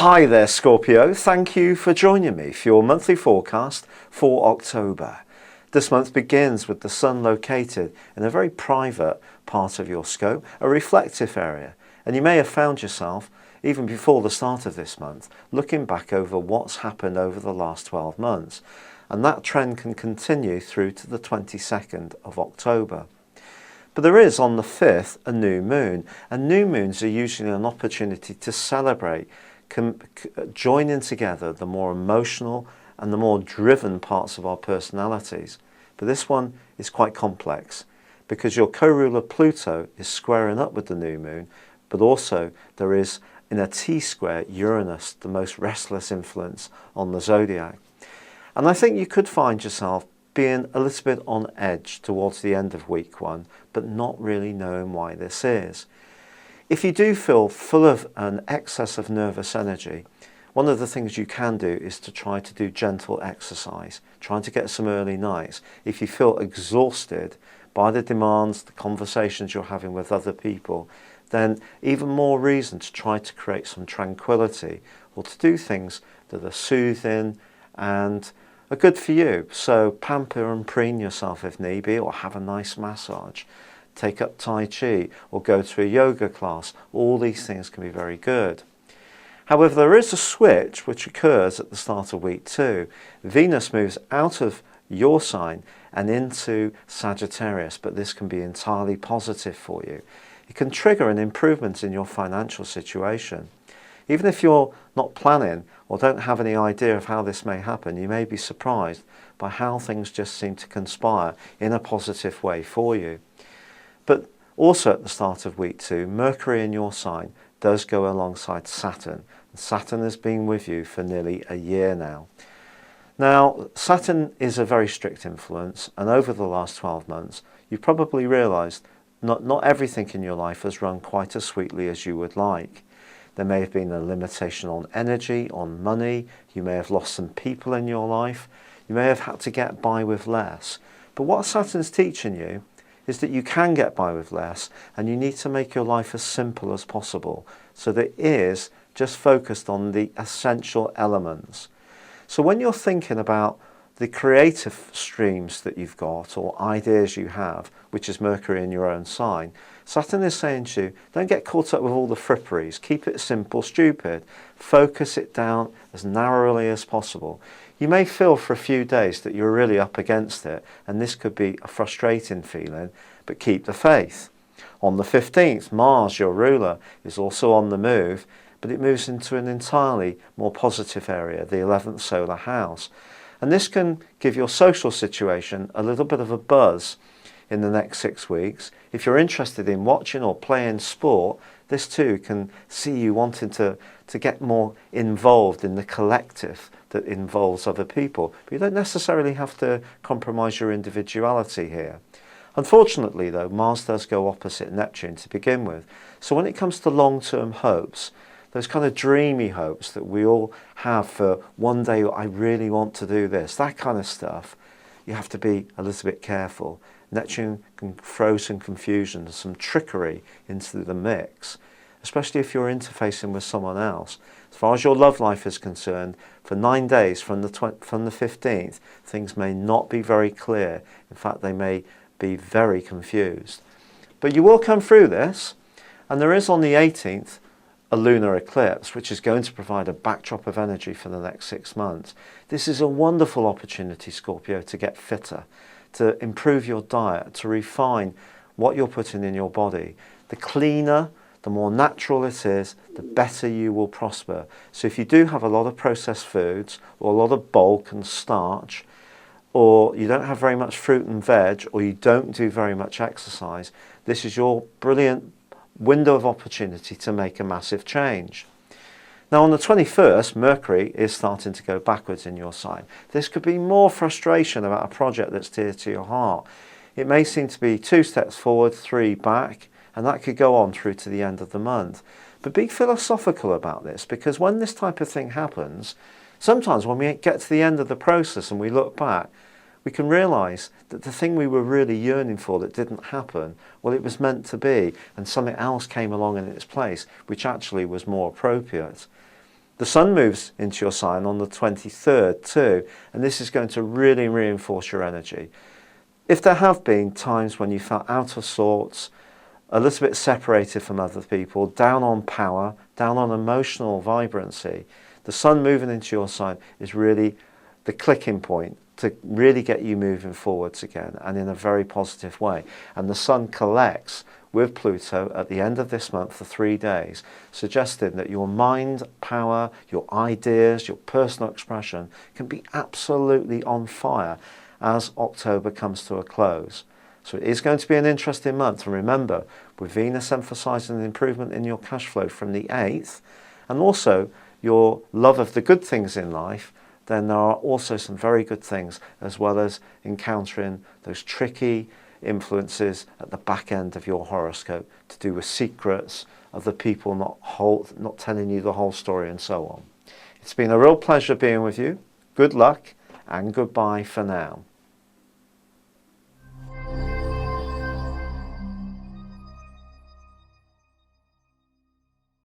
Hi there, Scorpio. Thank you for joining me for your monthly forecast for October. This month begins with the Sun located in a very private part of your scope, a reflective area. And you may have found yourself, even before the start of this month, looking back over what's happened over the last 12 months. And that trend can continue through to the 22nd of October. But there is, on the 5th, a new moon. And new moons are usually an opportunity to celebrate, joining together the more emotional and the more driven parts of our personalities. But this one is quite complex because your co-ruler Pluto is squaring up with the new moon, but also there is in a T-square Uranus, the most restless influence on the zodiac. And I think you could find yourself being a little bit on edge towards the end of week one, but not really knowing why this is. If you do feel full of an excess of nervous energy, one of the things you can do is to try to do gentle exercise, trying to get some early nights. If you feel exhausted by the demands, the conversations you're having with other people, then even more reason to try to create some tranquility or to do things that are soothing and are good for you. So pamper and preen yourself if need be, or have a nice massage. Take up Tai Chi or go to a yoga class. All these things can be very good. However, there is a switch which occurs at the start of week 2. Venus moves out of your sign and into Sagittarius, but this can be entirely positive for you. It can trigger an improvement in your financial situation. Even if you're not planning or don't have any idea of how this may happen, you may be surprised by how things just seem to conspire in a positive way for you. But also at the start of week 2, Mercury in your sign does go alongside Saturn. And Saturn has been with you for nearly a year now. Now, Saturn is a very strict influence, and over the last 12 months, you've probably realised not everything in your life has run quite as sweetly as you would like. There may have been a limitation on energy, on money. You may have lost some people in your life. You may have had to get by with less. But what Saturn's teaching you is that you can get by with less, and you need to make your life as simple as possible so that it is just focused on the essential elements. So when you're thinking about the creative streams that you've got or ideas you have, which is Mercury in your own sign, Saturn is saying to you, don't get caught up with all the fripperies. Keep it simple, stupid. Focus it down as narrowly as possible. You may feel for a few days that you're really up against it, and this could be a frustrating feeling, but keep the faith. On the 15th, Mars, your ruler, is also on the move, but it moves into an entirely more positive area, the 11th solar house. And this can give your social situation a little bit of a buzz in the next 6 weeks. If you're interested in watching or playing sport, this too can see you wanting to get more involved in the collective that involves other people. But you don't necessarily have to compromise your individuality here. Unfortunately though, Mars does go opposite Neptune to begin with. So when it comes to long-term hopes, those kind of dreamy hopes that we all have for one day, I really want to do this, that kind of stuff, you have to be a little bit careful. Neptune can throw some confusion, some trickery into the mix, especially if you're interfacing with someone else. As far as your love life is concerned, for 9 days from the 15th, things may not be very clear. In fact, they may be very confused. But you will come through this, and there is on the 18th a lunar eclipse, which is going to provide a backdrop of energy for the next 6 months. This is a wonderful opportunity, Scorpio, to get fitter, to improve your diet, to refine what you're putting in your body. The cleaner, the more natural it is, the better you will prosper. So if you do have a lot of processed foods, or a lot of bulk and starch, or you don't have very much fruit and veg, or you don't do very much exercise, this is your brilliant window of opportunity to make a massive change. Now on the 21st, Mercury is starting to go backwards in your sign. This could be more frustration about a project that's dear to your heart. It may seem to be 2 steps forward, 3 back, and that could go on through to the end of the month. But be philosophical about this, because when this type of thing happens, sometimes when we get to the end of the process and we look back, we can realise that the thing we were really yearning for that didn't happen, well, it was meant to be, and something else came along in its place, which actually was more appropriate. The sun moves into your sign on the 23rd too, and this is going to really reinforce your energy. If there have been times when you felt out of sorts, a little bit separated from other people, down on power, down on emotional vibrancy, the sun moving into your sign is really the clicking point to really get you moving forwards again, and in a very positive way. And the sun collects with Pluto at the end of this month for 3 days, suggesting that your mind power, your ideas, your personal expression can be absolutely on fire as October comes to a close. So it is going to be an interesting month. And remember, with Venus emphasising an improvement in your cash flow from the 8th, and also your love of the good things in life, then there are also some very good things, as well as encountering those tricky influences at the back end of your horoscope to do with secrets of the people not telling you the whole story and so on. It's been a real pleasure being with you. Good luck and goodbye for now.